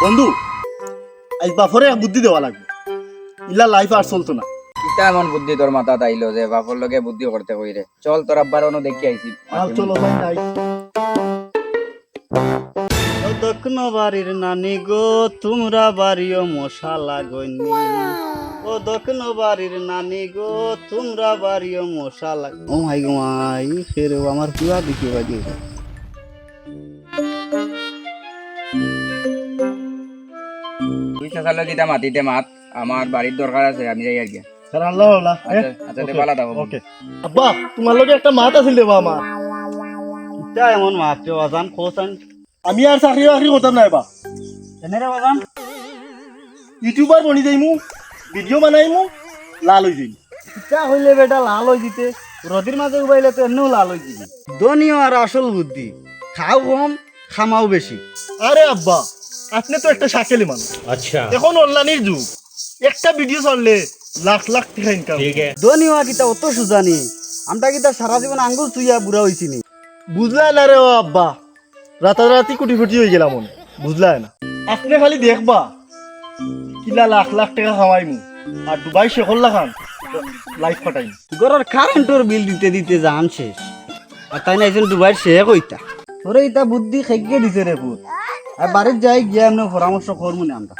বন্ধু আজ বাপরে বুদ্ধি দেওয়া লাগবে, ইলা লাইফ আর চলতো না। কিতা এমন বুদ্ধি তোর মাথাত আইলো যে বাপর লগে বুদ্ধি করতে কইরে? চল তোর আব্বার অনু দেখি আইছি। আর চলো ভাই নাই। ও দক্ষিণ বাড়ির নানি গো, তোমরা বাড়িও মশালা গনি। ও দক্ষিণ বাড়ির নানি গো, তোমরা বাড়িও মশালা। ও মাই গো মাই, ফের আমার পুরা দিকে বাজে। তুই চাচালো কিতা মাতিতে মাত, আমার বাড়ির দরকার আছে, আমি যাই আর কি। স্যার আল্লাহ আল্লাহ। আচ্ছা আচ্ছা তে পালা দাও। ওকে আব্বা, তোমার লগে একটা মাত আছিল দেবা আমার। কিতা এমন মাত রে বাজান, কোসান আমি আর চাকরি বাকরি করতাম না এবার। এনে রে বাজান, ইউটিউবার বনি যাইমু, ভিডিও বানাইমু, লাল হই যাইমু। কিতা হইলে বেটা লাল হই দিতে, রদির মাঝে উবাইলে তো এমনিও লাল হই দিবি। ধনীয় আর আসল বুদ্ধি, খাও কম খামাও বেশি। আরে আব্বা, আপনি তো একটা শাকেলি মানুষ। अच्छा এখন অনলাইনের যুগ, একটা ভিডিও চললে লাখ লাখ টাকা ইনকাম। ठीक है ধনী হওয়া কিতা অত সুজানি, আমরা কিতা সারা জীবন আঙ্গুল চুইয়া বুড়া হইছিনি। বুঝলাই না রে ও আব্বা, রাতারাতি কোটি কোটি হয়ে গেলাম মনে, বুঝলাই না। আপনি খালি দেখবা কিলা লাখ লাখ টাকা খাওয়াইমু আর দুবাই শেখর লাখান লাইফ কাটাইমু। ঘরের কারেন্টর বিল দিতে দিতে জান শেষ, আর তাই না একজন দুবার শেষ কইতা। তোরে ইতা বুদ্ধি খেগে দিছে রে পুত। আর বাড়ির যাই গিয়ে আমরা পরামর্শ করবো না আমরা।